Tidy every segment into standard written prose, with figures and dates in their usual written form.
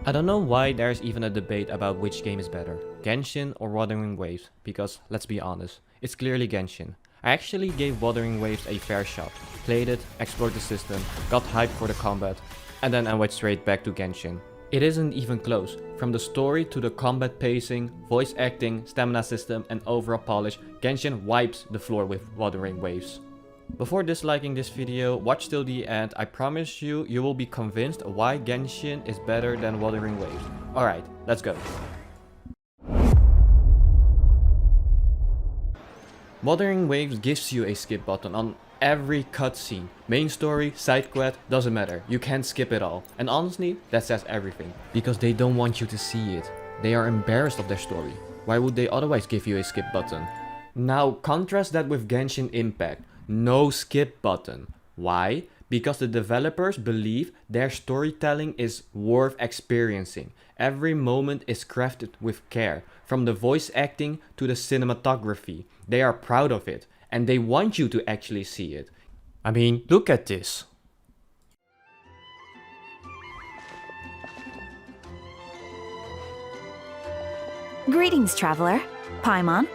I don't know why there's even a debate about which game is better, Genshin or Wuthering Waves, because let's be honest, it's clearly Genshin. I actually gave Wuthering Waves a fair shot, played it, explored the system, got hyped for the combat, and then I went straight back to Genshin. It isn't even close. From the story to the combat pacing, voice acting, stamina system and overall polish, Genshin wipes the floor with Wuthering Waves. Before disliking this video, watch till the end. I promise you, you will be convinced why Genshin is better than Wuthering Waves. Alright, let's go. Wuthering Waves gives you a skip button on every cutscene. Main story, side quest, doesn't matter. You can't skip it all. And honestly, that says everything. Because they don't want you to see it. They are embarrassed of their story. Why would they otherwise give you a skip button? Now, contrast that with Genshin Impact. No skip button. Why? Because the developers believe their storytelling is worth experiencing. Every moment is crafted with care, from the voice acting to the cinematography. They are proud of it, and they want you to actually see it. I mean, look at this. Greetings, traveler. Paimon.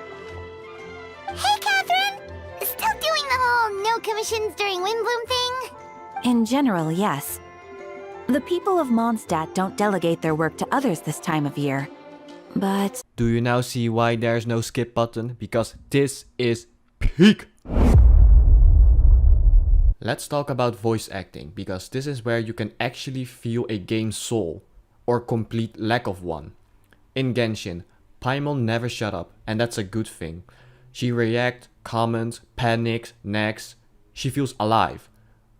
Hey, Catherine! Still doing the whole no commissions during Windbloom thing? In general, yes. The people of Mondstadt don't delegate their work to others this time of year. But... Do you now see why there's no skip button? Because this is peak! Let's talk about voice acting, because this is where you can actually feel a game's soul, or complete lack of one. In Genshin, Paimon never shut up, and that's a good thing. She reacts, comments, panics, nags. She feels alive.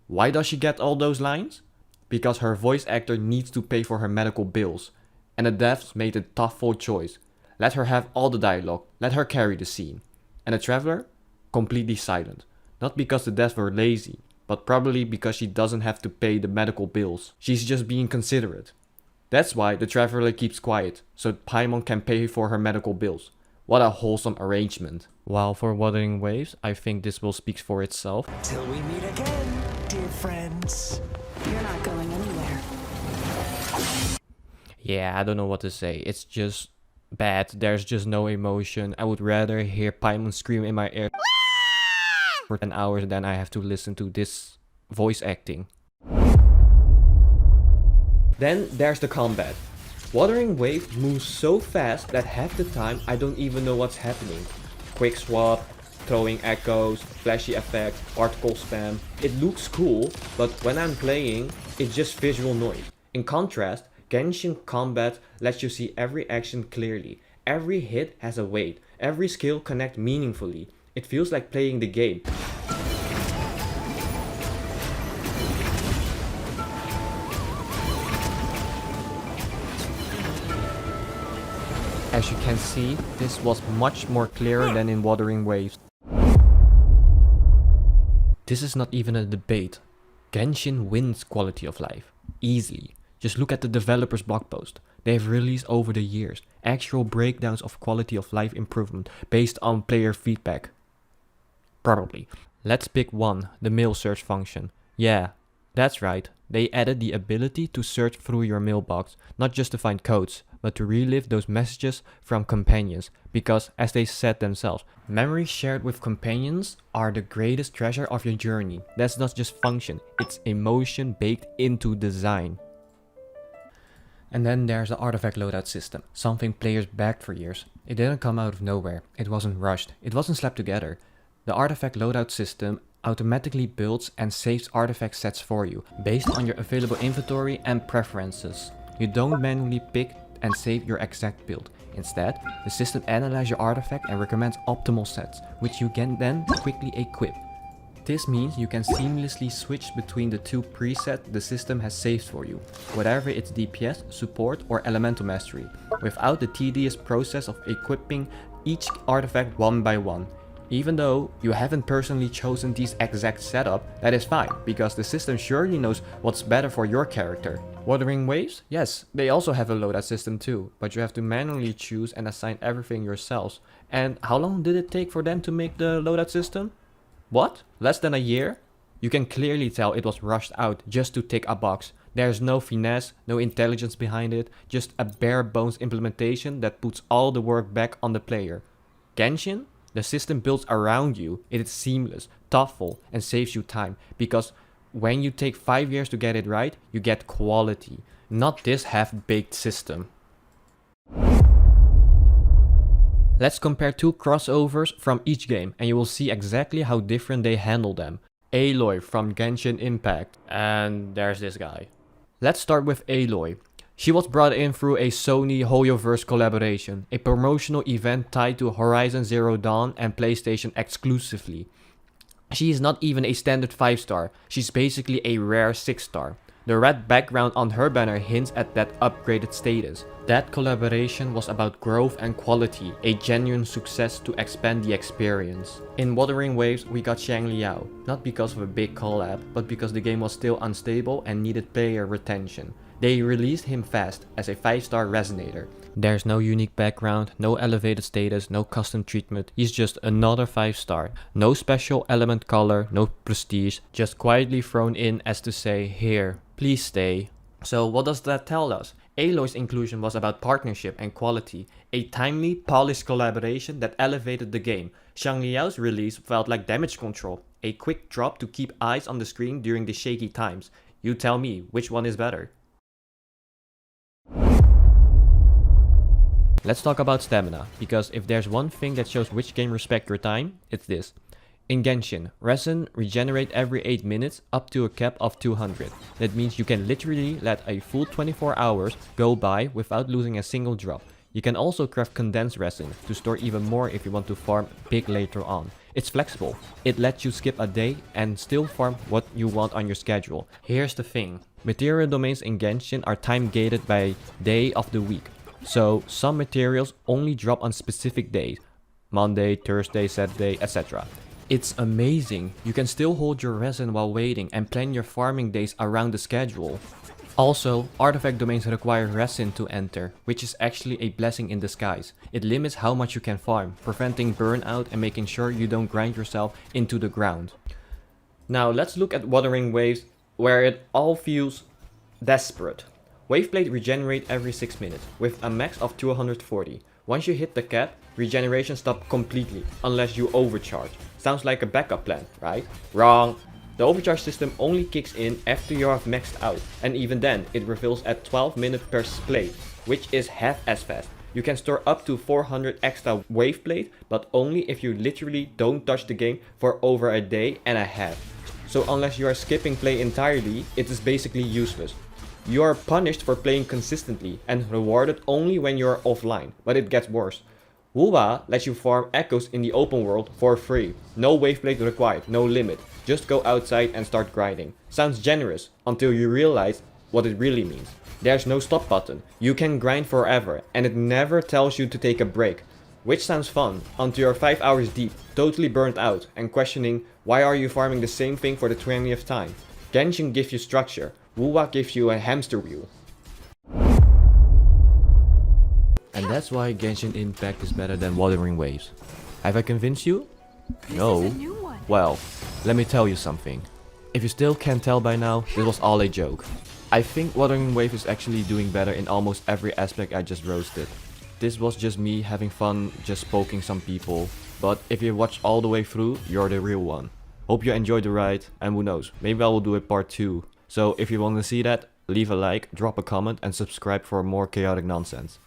Why does she get all those lines? Because her voice actor needs to pay for her medical bills. And the devs made a thoughtful choice. Let her have all the dialogue, let her carry the scene. And the traveler? Completely silent. Not because the devs were lazy, but probably because she doesn't have to pay the medical bills. She's just being considerate. That's why the traveler keeps quiet, so Paimon can pay for her medical bills. What a wholesome arrangement. While for Wuthering Waves, I think this will speak for itself. Till we meet again, dear friends. You're not going anywhere. Yeah, I don't know what to say. It's just bad. There's just no emotion. I would rather hear Paimon scream in my ear for 10 hours than I have to listen to this voice acting. Then there's the combat. Wuthering Waves moves so fast that half the time I don't even know what's happening. Quick swap, throwing echoes, flashy effects, particle spam. It looks cool, but when I'm playing, it's just visual noise. In contrast, Genshin combat lets you see every action clearly. Every hit has a weight. Every skill connects meaningfully. It feels like playing the game. As you can see, this was much more clearer than in Wuthering Waves. This is not even a debate. Genshin wins quality of life. Easily. Just look at the developer's blog post. They have released over the years actual breakdowns of quality of life improvement based on player feedback. Probably. Let's pick one, the mail search function. Yeah, that's right. They added the ability to search through your mailbox, not just to find codes, but to relive those messages from companions, because as they said themselves, memories shared with companions are the greatest treasure of your journey. That's not just function, it's emotion baked into design. And then there's the artifact loadout system, something players begged for years. It didn't come out of nowhere, it wasn't rushed, it wasn't slapped together. The artifact loadout system automatically builds and saves artifact sets for you, based on your available inventory and preferences. You don't manually pick and save your exact build. Instead, the system analyzes your artifact and recommends optimal sets, which you can then quickly equip. This means you can seamlessly switch between the two presets the system has saved for you, whatever it's DPS, support or elemental mastery, without the tedious process of equipping each artifact one by one. Even though you haven't personally chosen these exact setup, that is fine, because the system surely knows what's better for your character. Wuthering Waves? Yes, they also have a loadout system too, but you have to manually choose and assign everything yourselves. And how long did it take for them to make the loadout system? What? Less than a year? You can clearly tell it was rushed out just to tick a box. There's no finesse, no intelligence behind it, just a bare bones implementation that puts all the work back on the player. Genshin? The system builds around you, it is seamless, thoughtful, and saves you time, because when you take 5 years to get it right, you get quality, not this half-baked system. Let's compare two crossovers from each game, and you will see exactly how different they handle them. Aloy from Genshin Impact, and there's this guy. Let's start with Aloy. She was brought in through a Sony Hoyoverse collaboration, a promotional event tied to Horizon Zero Dawn and PlayStation exclusively. She is not even a standard 5-star, she's basically a rare 6-star. The red background on her banner hints at that upgraded status. That collaboration was about growth and quality, a genuine success to expand the experience. In Wuthering Waves we got Xiang Liao, not because of a big collab, but because the game was still unstable and needed player retention. They released him fast as a 5-star resonator. There's no unique background, no elevated status, no custom treatment, he's just another 5-star. No special element color, no prestige, just quietly thrown in as to say, here, please stay. So what does that tell us? Aloy's inclusion was about partnership and quality, a timely, polished collaboration that elevated the game. Xiang Liao's release felt like damage control, a quick drop to keep eyes on the screen during the shaky times. You tell me, which one is better? Let's talk about stamina, because if there's one thing that shows which game respects your time, it's this. In Genshin, resin regenerate every 8 minutes up to a cap of 200. That means you can literally let a full 24 hours go by without losing a single drop. You can also craft condensed resin to store even more if you want to farm big later on. It's flexible. It lets you skip a day and still farm what you want on your schedule. Here's the thing. Material domains in Genshin are time gated by day of the week. So some materials only drop on specific days. Monday, Thursday, Saturday, etc. It's amazing. You can still hold your resin while waiting and plan your farming days around the schedule. Also, artifact domains require resin to enter, which is actually a blessing in disguise. It limits how much you can farm, preventing burnout and making sure you don't grind yourself into the ground. Now let's look at Wuthering Waves, where it all feels desperate. Waveplate regenerate every 6 minutes, with a max of 240. Once you hit the cap, regeneration stops completely, unless you overcharge. Sounds like a backup plan, right? Wrong! The overcharge system only kicks in after you have maxed out, and even then, it refills at 12 minutes per plate, which is half as fast. You can store up to 400 extra wave plate, but only if you literally don't touch the game for over a day and a half. So unless you are skipping play entirely, it is basically useless. You are punished for playing consistently and rewarded only when you are offline, but it gets worse. Wuba lets you farm echoes in the open world for free. No waveplate required, no limit. Just go outside and start grinding. Sounds generous until you realize what it really means. There's no stop button. You can grind forever and it never tells you to take a break. Which sounds fun until you're 5 hours deep, totally burnt out and questioning why are you farming the same thing for the 20th time. Genshin gives you structure. Wuba gives you a hamster wheel. And that's why Genshin Impact is better than Wuthering Waves. Have I convinced you? No. Well, let me tell you something. If you still can't tell by now, this was all a joke. I think Wuthering Waves is actually doing better in almost every aspect I just roasted. This was just me having fun just poking some people, but if you watch all the way through, you're the real one. Hope you enjoyed the ride, and who knows, maybe I will do a part 2. So if you want to see that, leave a like, drop a comment and subscribe for more chaotic nonsense.